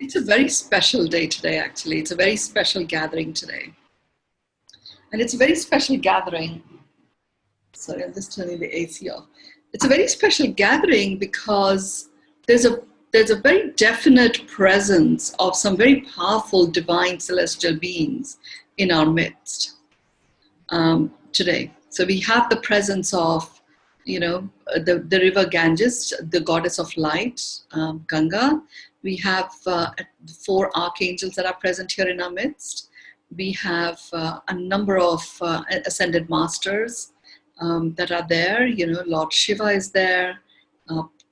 It's a very special day today, actually. It's a very special gathering today. And it's a very special gathering. Sorry, I'm just turning the AC off. It's a very special gathering because there's a very definite presence of some very powerful divine celestial beings in our midst today. So we have the presence of, the river Ganges, the goddess of light, Ganga. We have 4 archangels that are present here in our midst. We have a number of ascended masters that are there. Lord Shiva is there.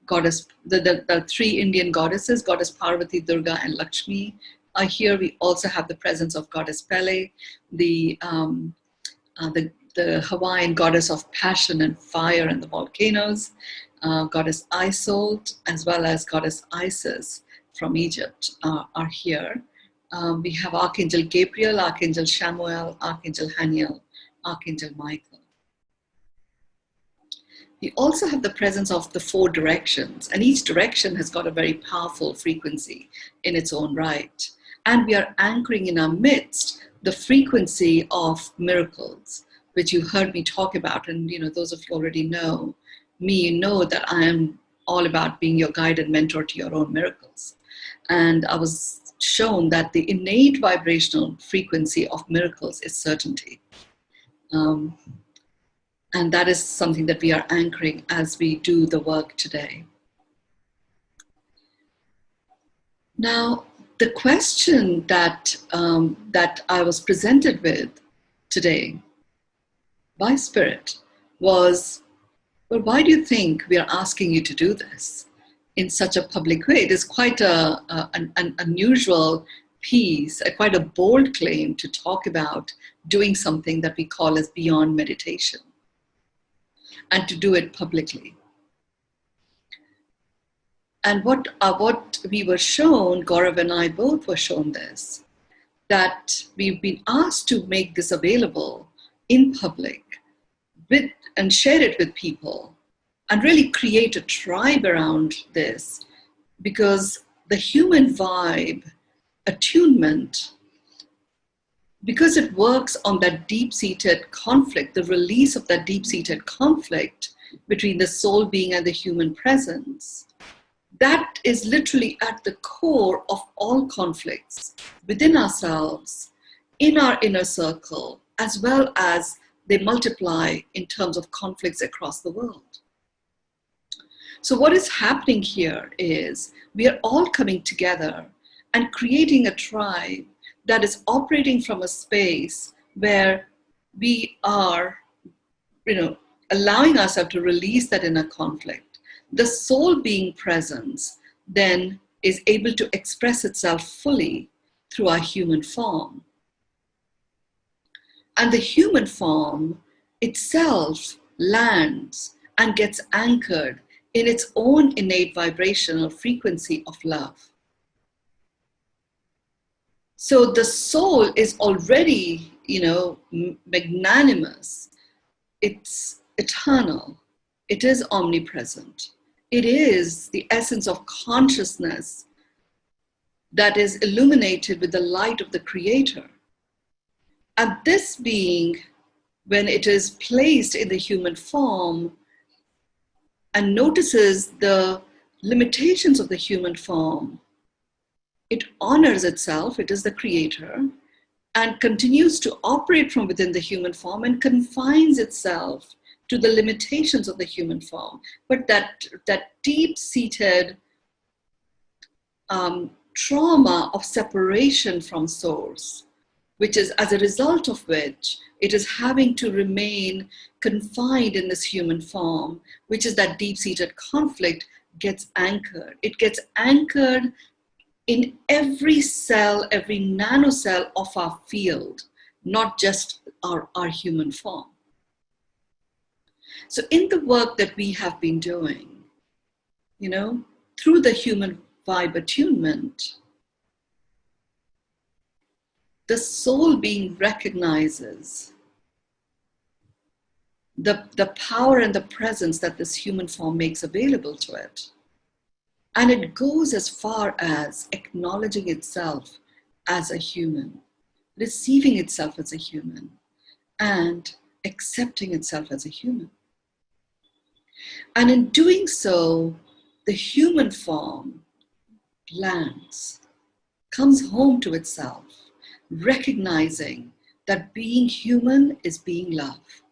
Goddess, the 3 Indian goddesses, Goddess Parvati, Durga, and Lakshmi are here. We also have the presence of Goddess Pele, the Hawaiian goddess of passion and fire and the volcanoes, Goddess Isolde, as well as Goddess Isis from Egypt are here. We have Archangel Gabriel, Archangel Shamuel, Archangel Haniel, Archangel Michael. We also have the presence of the 4 directions, and each direction has got a very powerful frequency in its own right. And we are anchoring in our midst the frequency of miracles, which you heard me talk about. And those of you already know me, know that I am all about being your guide and mentor to your own miracles. And I was shown that the innate vibrational frequency of miracles is certainty. And that is something that we are anchoring as we do the work today. Now, the question that I was presented with today by Spirit was, well, why do you think we are asking you to do this in such a public way? It is quite an unusual piece, quite a bold claim to talk about doing something that we call as beyond meditation, and to do it publicly. And what we were shown, Gaurav and I both were shown this, that we've been asked to make this available in public and share it with people and really create a tribe around this, because the human vibe, attunement, because it works on that deep-seated conflict, the release of that deep-seated conflict between the soul being and the human presence, that is literally at the core of all conflicts within ourselves, in our inner circle, as well as they multiply in terms of conflicts across the world. So what is happening here is we are all coming together and creating a tribe that is operating from a space where we are, allowing ourselves to release that inner conflict. The soul being presence then is able to express itself fully through our human form. And the human form itself lands and gets anchored in its own innate vibrational frequency of love. So the soul is already, magnanimous. It's eternal. It is omnipresent. It is the essence of consciousness that is illuminated with the light of the Creator. And this being, when it is placed in the human form and notices the limitations of the human form, it honors itself, it is the Creator, and continues to operate from within the human form and confines itself to the limitations of the human form. But that deep-seated trauma of separation from Source, which is as a result of which it is having to remain confined in this human form, which is that deep-seated conflict, gets anchored. It gets anchored in every cell, every nanocell of our field, not just our human form. So in the work that we have been doing, through the human vibe attunement, the soul being recognizes the power and the presence that this human form makes available to it. And it goes as far as acknowledging itself as a human, receiving itself as a human, and accepting itself as a human. And in doing so, the human form lands, comes home to itself, recognizing that being human is being love.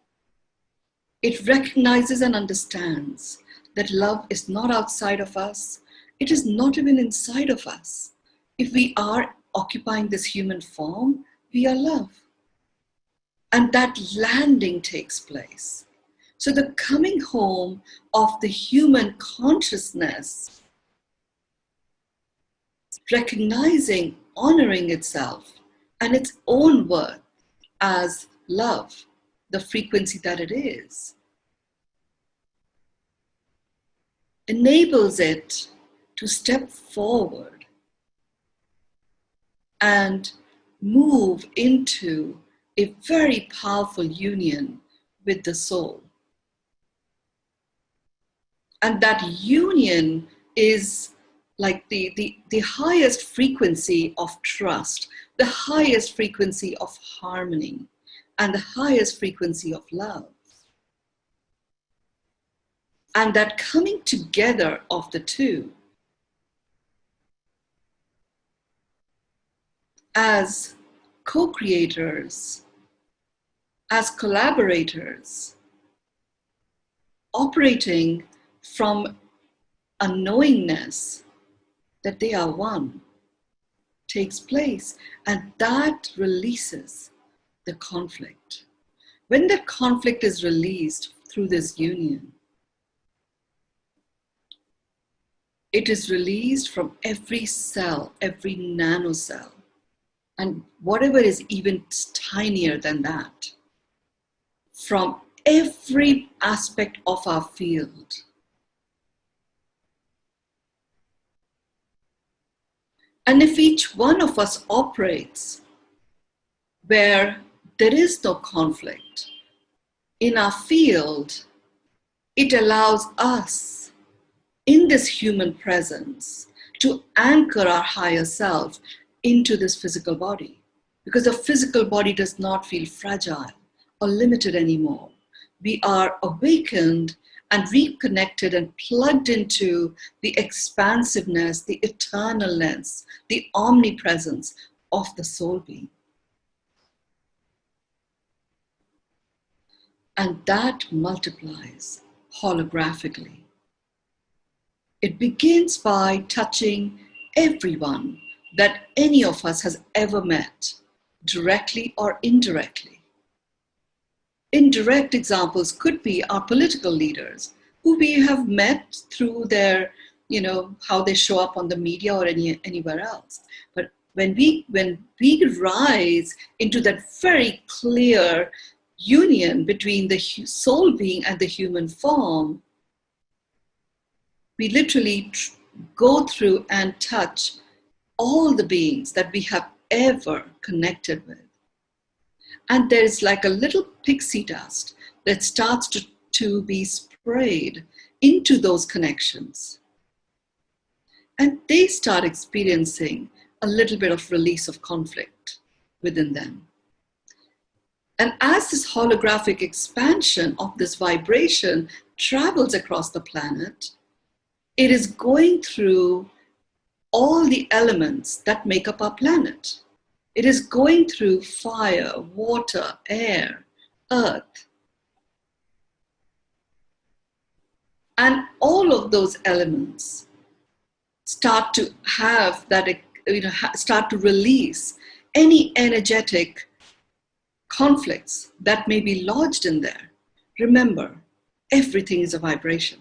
It recognizes and understands that love is not outside of us. It is not even inside of us. If we are occupying this human form, we are love. And that landing takes place. So the coming home of the human consciousness, recognizing, honoring itself and its own worth as love, the frequency that it is, enables it to step forward and move into a very powerful union with the soul. And that union is like the highest frequency of trust, the highest frequency of harmony, and the highest frequency of love. And that coming together of the two as co-creators, as collaborators, operating from a knowingness that they are one, takes place, and that releases the conflict. When the conflict is released through this union, it is released from every cell, every nanocell, and whatever is even tinier than that, from every aspect of our field. And if each one of us operates where there is no conflict in our field, it allows us in this human presence to anchor our higher self into this physical body, because the physical body does not feel fragile or limited anymore. We are awakened and reconnected and plugged into the expansiveness, the eternalness, the omnipresence of the soul being. And that multiplies holographically. It begins by touching everyone that any of us has ever met, directly or indirectly. Indirect examples could be our political leaders, who we have met through their, how they show up on the media or anywhere else. But when we rise into that very clear union between the soul being and the human form, we literally go through and touch all the beings that we have ever connected with. And there's like a little pixie dust that starts to be sprayed into those connections. And they start experiencing a little bit of release of conflict within them. And as this holographic expansion of this vibration travels across the planet, it is going through all the elements that make up our planet. It is going through fire, water, air, earth. And all of those elements start to have that, start to release any energetic conflicts that may be lodged in there. Remember, everything is a vibration.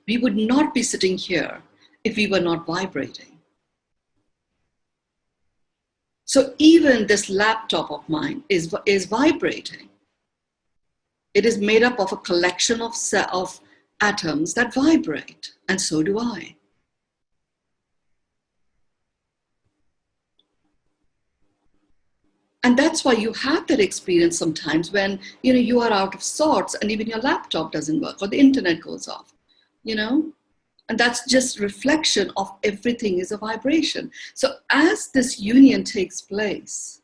We would not be sitting here if we were not vibrating. So even this laptop of mine is vibrating. It is made up of a collection of atoms that vibrate, and so do I. And that's why you have that experience sometimes when you are out of sorts and even your laptop doesn't work or the internet goes off. And that's just reflection of everything is a vibration. So as this union takes place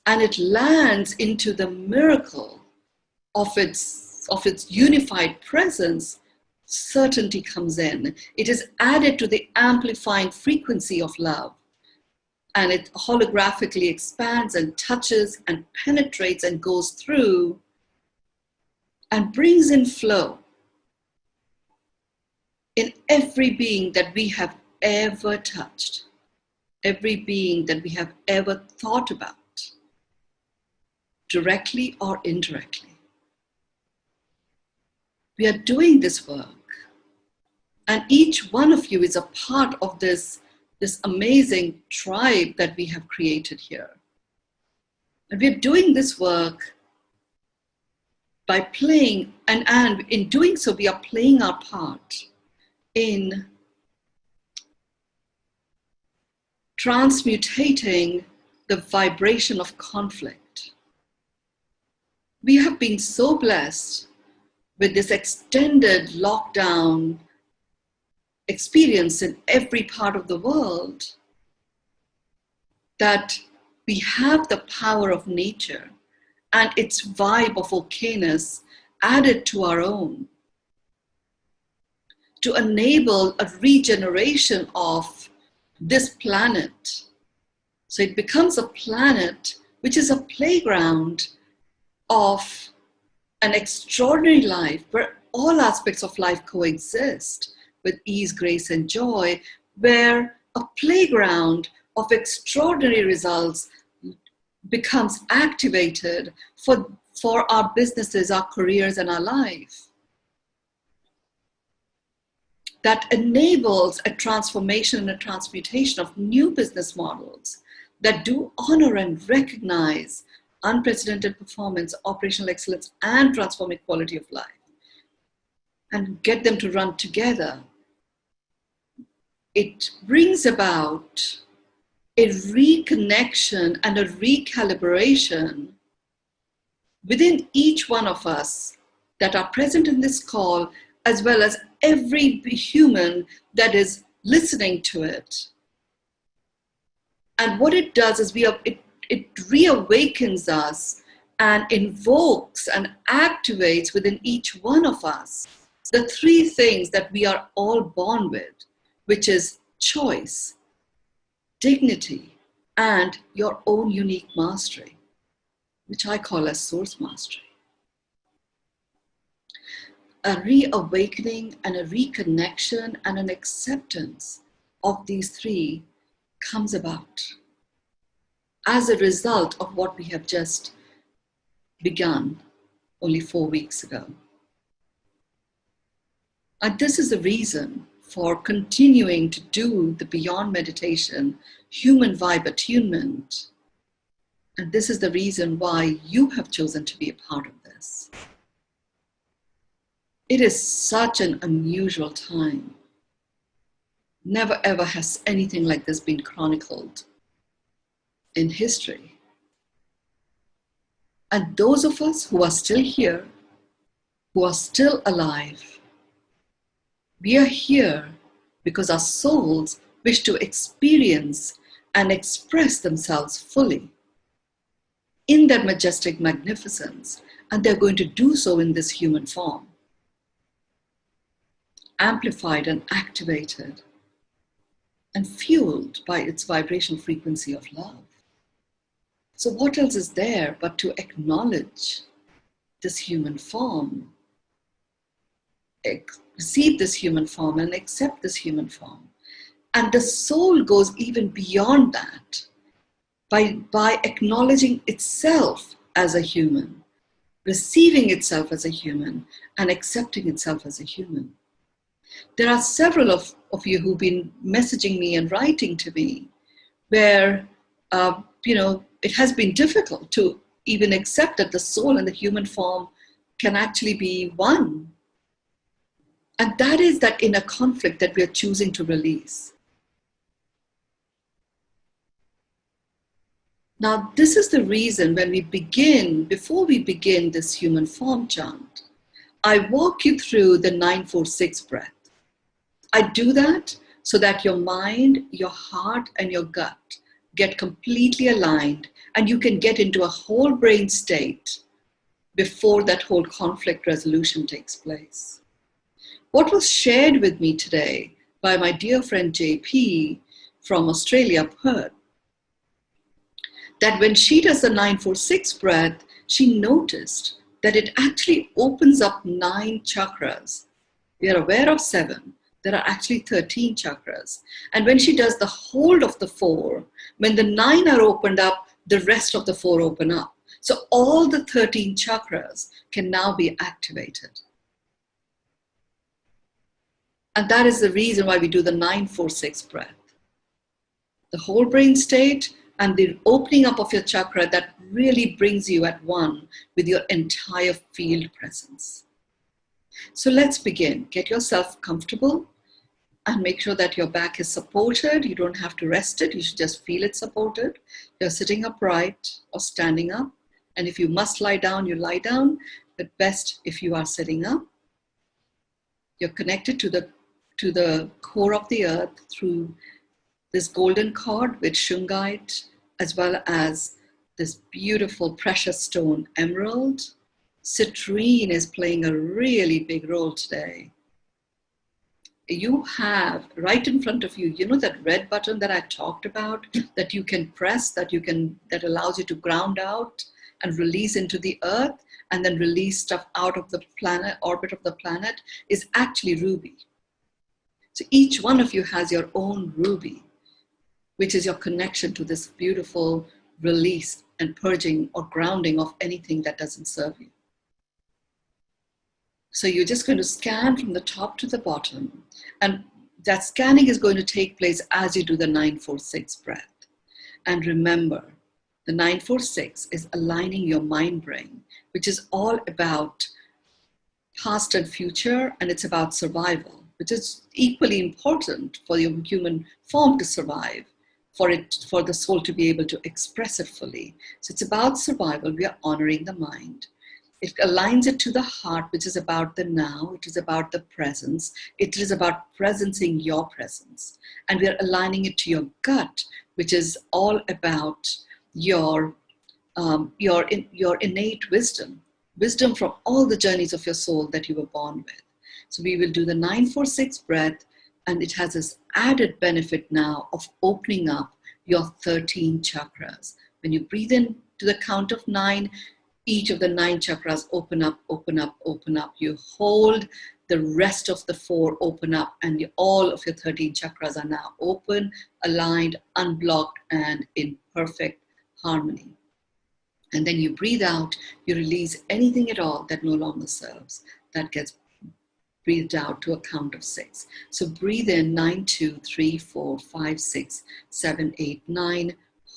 and it lands into the miracle of its unified presence, certainty comes in. It is added to the amplifying frequency of love. And it holographically expands and touches and penetrates and goes through and brings in flow in every being that we have ever touched, every being that we have ever thought about, directly or indirectly. We are doing this work, and each one of you is a part of this amazing tribe that we have created here. And we're doing this work by playing, and in doing so, we are playing our part in transmutating the vibration of conflict. We have been so blessed with this extended lockdown experience in every part of the world that we have the power of nature and its vibe of ok-ness added to our own to enable a regeneration of this planet. So it becomes a planet which is a playground of an extraordinary life where all aspects of life coexist with ease, grace, and joy, where a playground of extraordinary results becomes activated for our businesses, our careers, and our life. That enables a transformation and a transmutation of new business models that do honor and recognize unprecedented performance, operational excellence, and transforming quality of life, and get them to run together. It brings about a reconnection and a recalibration within each one of us that are present in this call, as well as every human that is listening to it. And what it does is it reawakens us and invokes and activates within each one of us the three things that we are all born with, which is choice, dignity, and your own unique mastery, which I call as source mastery. A reawakening and a reconnection and an acceptance of these three comes about as a result of what we have just begun only 4 weeks ago. And this is the reason for continuing to do the Beyond Meditation Human Vibe Attunement. And this is the reason why you have chosen to be a part of this. It is such an unusual time. Never ever has anything like this been chronicled in history. And those of us who are still here, who are still alive, we are here because our souls wish to experience and express themselves fully in their majestic magnificence, and they're going to do so in this human form, amplified and activated and fueled by its vibrational frequency of love. So what else is there but to acknowledge this human form, receive this human form and accept this human form. And the soul goes even beyond that by acknowledging itself as a human, receiving itself as a human, and accepting itself as a human. There are several of you who've been messaging me and writing to me where, it has been difficult to even accept that the soul and the human form can actually be one. And that is that inner conflict that we are choosing to release. Now, this is the reason when we begin, before we begin this human form chant, I walk you through the 946 breath. I do that so that your mind, your heart, and your gut get completely aligned and you can get into a whole brain state before that whole conflict resolution takes place. What was shared with me today by my dear friend JP from Australia, Perth, that when she does the 946 breath, she noticed that it actually opens up 9 chakras. We are aware of 7. There are actually 13 chakras. And when she does the hold of the 4, when the 9 are opened up, the rest of the 4 open up. So all the 13 chakras can now be activated. And that is the reason why we do the 946 breath. The whole brain state and the opening up of your chakra that really brings you at one with your entire field presence. So let's begin. Get yourself comfortable and make sure that your back is supported. You don't have to rest it. You should just feel it supported. You're sitting upright or standing up. And if you must lie down, you lie down. But best if you are sitting up. You're connected to the core of the earth through this golden cord with shungite, as well as this beautiful precious stone emerald. Citrine is playing a really big role today. You have right in front of you, you know that red button that I talked about that you can press, that allows you to ground out and release into the earth and then release stuff out of the planet, orbit of the planet, is actually ruby. So each one of you has your own ruby, which is your connection to this beautiful release and purging or grounding of anything that doesn't serve you. So you're just going to scan from the top to the bottom. And that scanning is going to take place as you do the 946 breath. And remember, the 946 is aligning your mind brain, which is all about past and future, and it's about survival, which is equally important for your human form to survive, for the soul to be able to express it fully. So it's about survival. We are honoring the mind. It aligns it to the heart, which is about the now. It is about the presence. It is about presencing your presence. And we are aligning it to your gut, which is all about your innate wisdom from all the journeys of your soul that you were born with. So we will do the 946 breath, and it has this added benefit now of opening up your 13 chakras. When you breathe in to the count of 9, each of the 9 chakras open up, open up, open up. You hold, the rest of the 4 open up, and all of your 13 chakras are now open, aligned, unblocked, and in perfect harmony. And then you breathe out, you release anything at all that no longer serves. That gets breathed out to a count of 6. So breathe in 9, 2, 3, 4, 5, 6, 7, 8, 9.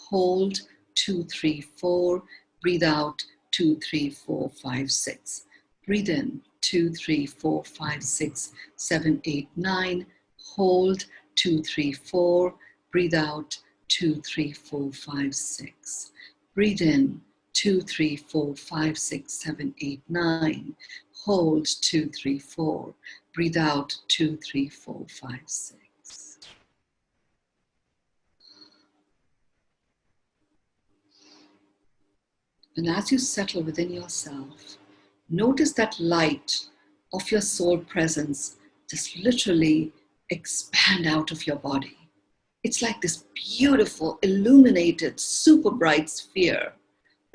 Hold 2, 3, 4. Breathe out 2, 3, 4, 5, 6. Breathe in 2, 3, 4, 5, 6, 7, 8, 9. Hold 2, 3, 4. Breathe out 2, 3, 4, 5, 6. Breathe in 2, 3, 4, 5, 6, 7, 8, 9. Hold 2, 3, 4. Breathe out 2, 3, 4, 5, 6. And as you settle within yourself, notice that light of your soul presence just literally expand out of your body. It's like this beautiful, illuminated, super bright sphere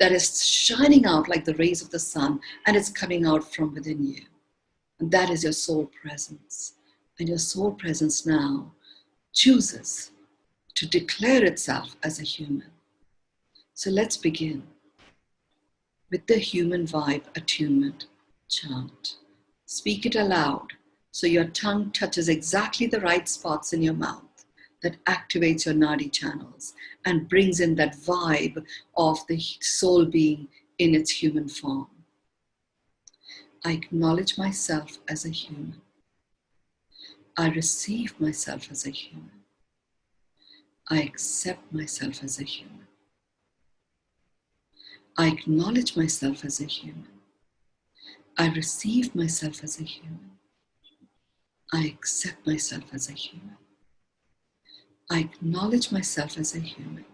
that is shining out like the rays of the sun, and it's coming out from within you. And that is your soul presence. And your soul presence now chooses to declare itself as a human. So let's begin with the human vibe attunement chant. Speak it aloud so your tongue touches exactly the right spots in your mouth that activates your nadi channels and brings in that vibe of the soul being in its human form. I acknowledge myself as a human. I receive myself as a human. I accept myself as a human. I acknowledge myself as a human. I receive myself as a human. I accept myself as a human. I acknowledge myself as a human.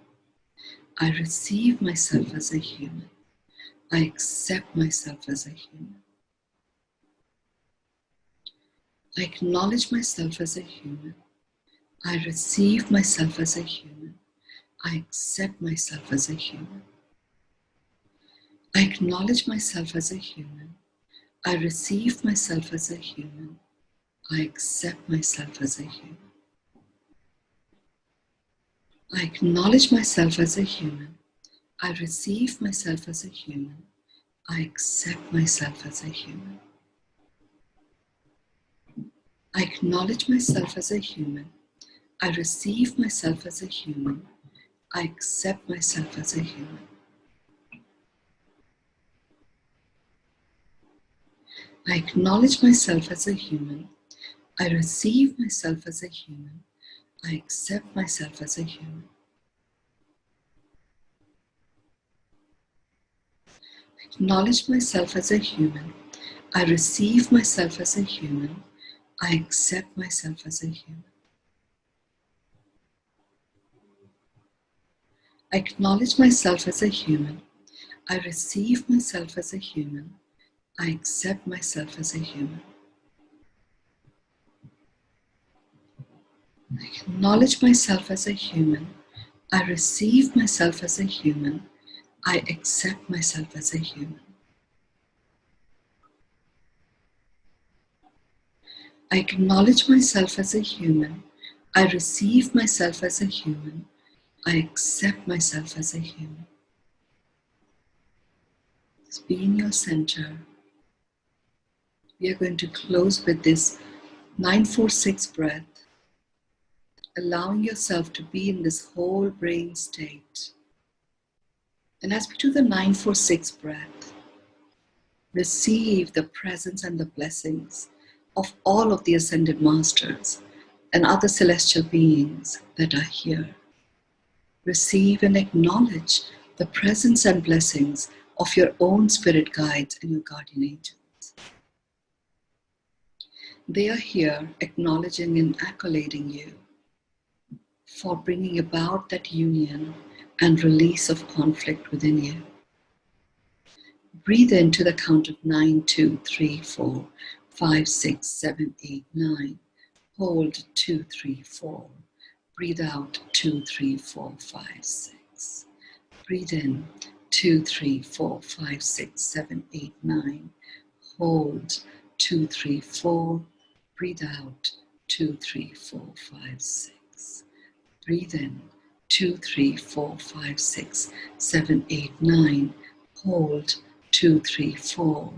I receive myself as a human. I accept myself as a human. I acknowledge myself as a human. I receive myself as a human. I accept myself as a human. I acknowledge myself as a human. I receive myself as a human. I accept myself as a human. I acknowledge myself as a human. I receive myself as a human. I accept myself as a human. I acknowledge myself as a human. I receive myself as a human. I accept myself as a human. I acknowledge myself as a human. I receive myself as a human. I accept myself as a human. I acknowledge myself as a human. I receive myself as a human. I accept myself as a human. I acknowledge myself as a human. I receive myself as a human. I accept myself as a human. I acknowledge myself as a human. I receive myself as a human. I accept myself as a human. I acknowledge myself as a human. I receive myself as a human. I accept myself as a human. Just be in your center. We are going to close with this 946 breath, allowing yourself to be in this whole brain state. And as we do the 946 breath, receive the presence and the blessings of all of the ascended masters and other celestial beings that are here. Receive and acknowledge the presence and blessings of your own spirit guides and your guardian angels. They are here acknowledging and accolading you for bringing about that union and release of conflict within you. Breathe into the count of 9, 2, 3, 4, 5, 6, 7, 8, 9. Hold 2, 3, 4. Breathe out 2, 3, 4, 5, 6. Breathe in 2, 3, 4, 5, 6, 7, 8, 9. Hold 2, 3, 4. Breathe out 2, 3, 4, 5, 6. Breathe in 2, 3, 4, 5, 6, 7, 8, 9. Hold 2, 3, 4.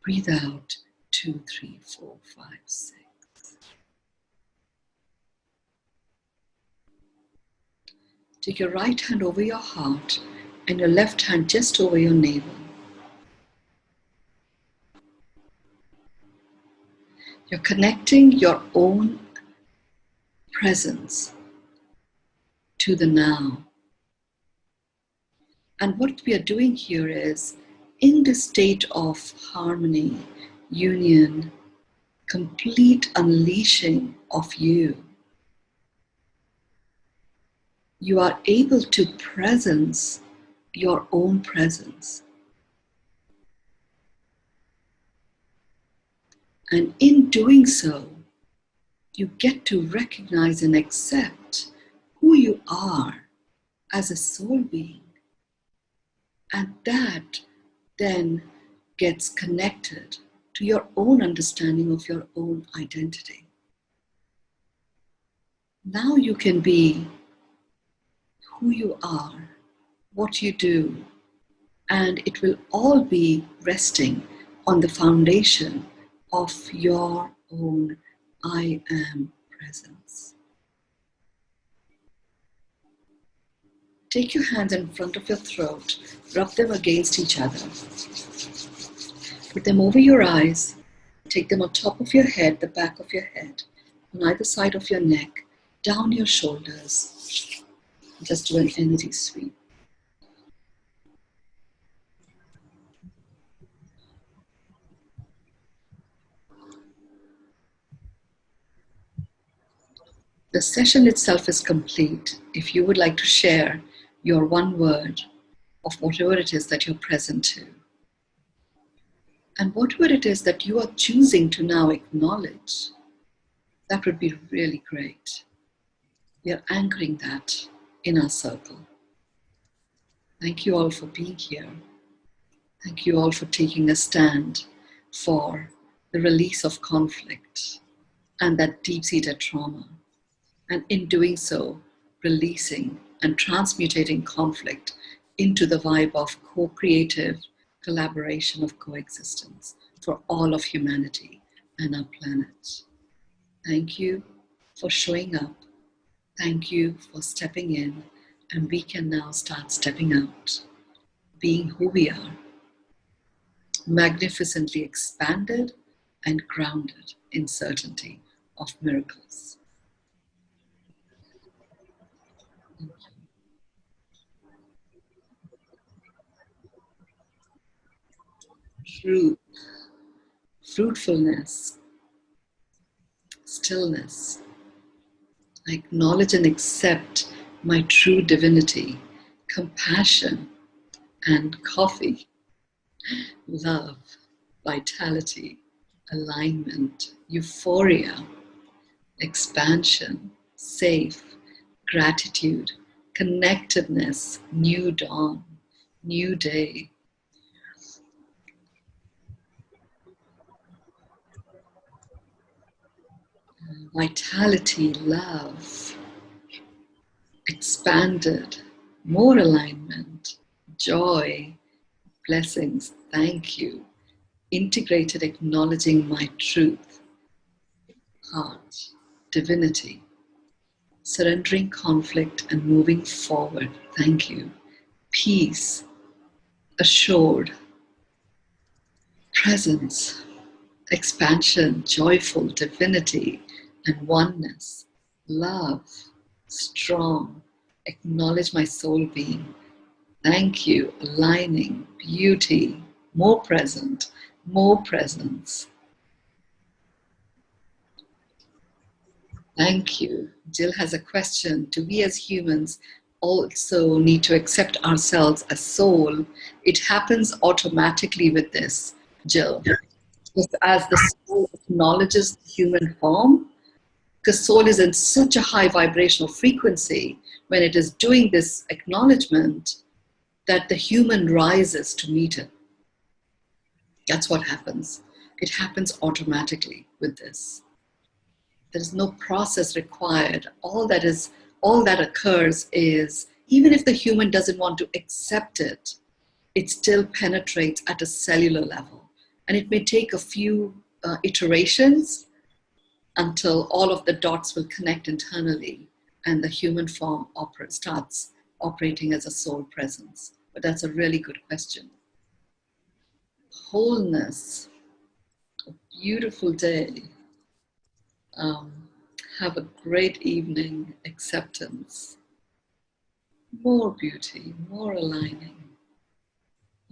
Breathe out 2, 3, 4, 5, 6. Take your right hand over your heart and your left hand just over your navel. You're connecting your own presence to the now. And what we are doing here is, in this state of harmony, union, complete unleashing of you, you are able to presence your own presence. And in doing so, you get to recognize and accept who you are as a soul being. And that then gets connected to your own understanding of your own identity. Now you can be who you are, what you do, and it will all be resting on the foundation of your own I am presence. Take your hands in front of your throat, rub them against each other. Put them over your eyes, take them on top of your head, the back of your head, on either side of your neck, down your shoulders. Just do an energy sweep. The session itself is complete. If you would like to share your one word of whatever it is that you're present to, and whatever it is that you are choosing to now acknowledge, that would be really great. We are anchoring that in our circle. Thank you all for being here. Thank you all for taking a stand for the release of conflict and that deep-seated trauma. And in doing so, releasing and transmutating conflict into the vibe of co-creative collaboration of coexistence for all of humanity and our planet. Thank you for showing up. Thank you for stepping in, and we can now start stepping out, being who we are, magnificently expanded and grounded in certainty of miracles. Truth, fruitfulness, stillness. I acknowledge and accept my true divinity, compassion, and coffee, love, vitality, alignment, euphoria, expansion, safe, gratitude, connectedness, new dawn, new day. Vitality, love, expanded, more alignment, joy, blessings, thank you, integrated, acknowledging my truth, heart, divinity, surrendering conflict and moving forward, thank you, peace, assured, presence, expansion, joyful, divinity, and oneness, love, strong, acknowledge my soul being. Thank you, aligning, beauty, more present, more presence. Thank you. Jill has a question. Do we as humans also need to accept ourselves as soul? It happens automatically with this, Jill. Just as the soul acknowledges the human form, because soul is in such a high vibrational frequency when it is doing this acknowledgement that the human rises to meet it. That's what happens. It happens automatically with this. There is no process required. All that occurs is, even if the human doesn't want to accept it, it still penetrates at a cellular level. And it may take a few iterations until all of the dots will connect internally and the human form starts operating as a soul presence. But that's a really good question. Wholeness, a beautiful day. Have a great evening. Acceptance, more beauty, more aligning.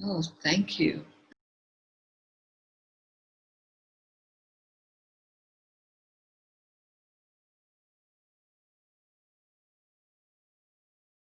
Oh, thank you.